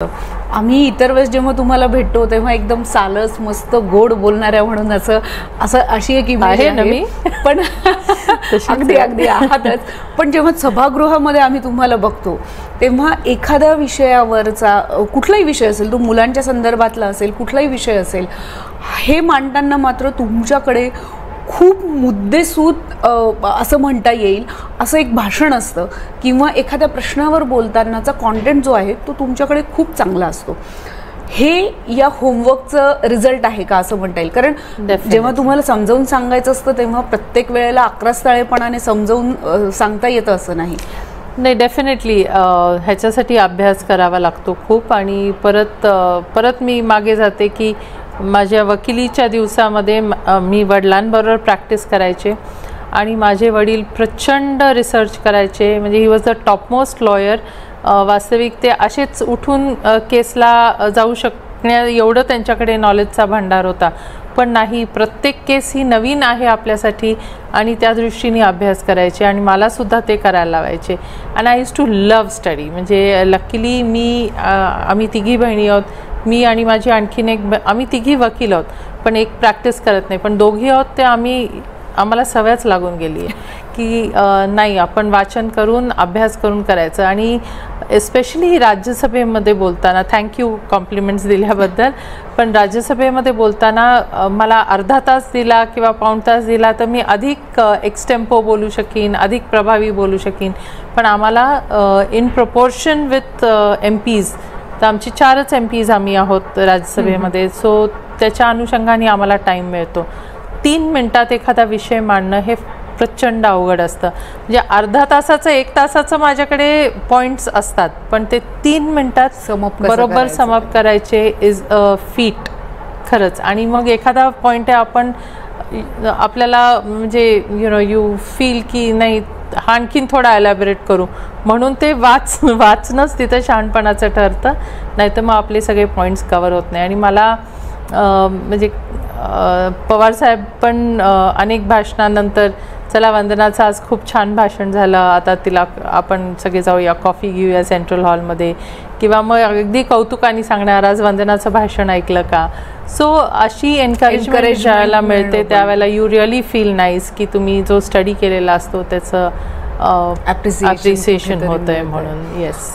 आम्ही इतर वेळेस जेव्हा तुम्हाला भेटतो तेव्हा एकदम सालस मस्त गोड बोलणाऱ्या म्हणून अशी एक इमेज आहे ना मी पण अगदी अगदी आहातच. पण जेव्हा सभागृहामध्ये आम्ही तुम्हाला बघतो तेव्हा एखाद्या विषयावरचा कुठलाही विषय असेल, तो मुलांच्या संदर्भातला असेल, कुठलाही विषय असेल, हे मांडताना मात्र तुमच्याकडे खूप मुद्देसूद असं म्हणता येईल असं एक भाषण असतं किंवा एखाद्या प्रश्नावर बोलतानाचा कॉन्टेंट जो आहे तो तुमच्याकडे खूप चांगला असतो. हे या होमवर्कचं रिझल्ट आहे का असं म्हणता येईल? कारण जेव्हा तुम्हाला समजावून सांगायचं असतं तेव्हा प्रत्येक वेळेला अकरास्थळेपणाने समजावून सांगता येतं असं नाही. नाही, डेफिनेटली ह्याच्यासाठी अभ्यास करावा लागतो खूप. आणि परत मी मागे जाते की माझ्या वकिलीच्या दिवसामध्ये मी वडिलांबरोबर प्रॅक्टिस करायचे आणि माझे वडील प्रचंड रिसर्च करायचे. म्हणजे he was the topmost lawyer. वास्तविक ते असेच उठून केसला जाऊ शकण्या एवढं त्यांच्याकडे नॉलेजचा भांडार होता. पण नाही, प्रत्येक केस ही नवीन आहे आपल्यासाठी आणि त्या दृष्टीने अभ्यास करायचे आणि मलासुद्धा ते करायला लावायचे. And I used to love study. म्हणजे लकीली आम्ही तिघी बहिणी आहोत. मी आणि माझी आणखीन एक आम्ही तिघी वकील आहोत, पण एक प्रॅक्टिस करत नाही. पण दोघी आहोत ते आम्हाला सवयच लागून गेली आहे की नाही, आपण वाचन करून अभ्यास करून करायचं. आणि एस्पेशली राज्यसभेमध्ये बोलताना, थँक्यू कॉम्प्लिमेंट्स दिल्याबद्दल, पण राज्यसभेमध्ये बोलताना मला अर्धा तास दिला किंवा पाऊण तास दिला तर मी अधिक एक्सटेम्पो बोलू शकीन, अधिक प्रभावी बोलू शकीन. पण आम्हाला इन प्रपोर्शन विथ MPs, तर आमची 4च MPs आम्ही आहोत राज्यसभेमध्ये. सो त्याच्या अनुषंगाने आम्हाला टाईम मिळतो. 3 मिनिटात एखादा विषय मांडणं हे प्रचंड अवघड असतं. म्हणजे अर्धा तासाचं 1 तासाचं माझ्याकडे पॉईंट्स असतात, पण ते 3 मिनिटात बरोबर समअप करायचे इज अ फीट खरंच. आणि मग एखादा पॉईंट आहे आपण आपल्याला म्हणजे यू फील की नाही हा आणखीन थोडा एलॅबोरेट करू, म्हणून ते वाचणंच तिथं शहाणपणाचं ठरतं. नाहीतर मग आपले सगळे पॉईंट्स कवर होत नाही. आणि मला म्हणजे पवारसाहेब पण अनेक भाषणानंतर, चला वंदनाचं आज खूप छान भाषण झालं, आता तिला आपण सगळे जाऊया कॉफी घेऊया सेंट्रल हॉलमध्ये, किंवा मग अगदी कौतुकाने सांगणार आज वंदनाचं भाषण ऐकलं का. सो अशी एनकरेजमेंट ज्यावेळेला मिळते त्यावेळेला यू रिअली फील नाईस की तुम्ही जो स्टडी केलेला असतो त्याचं ॲप्रिसिएशन होतं आहे म्हणून. येस.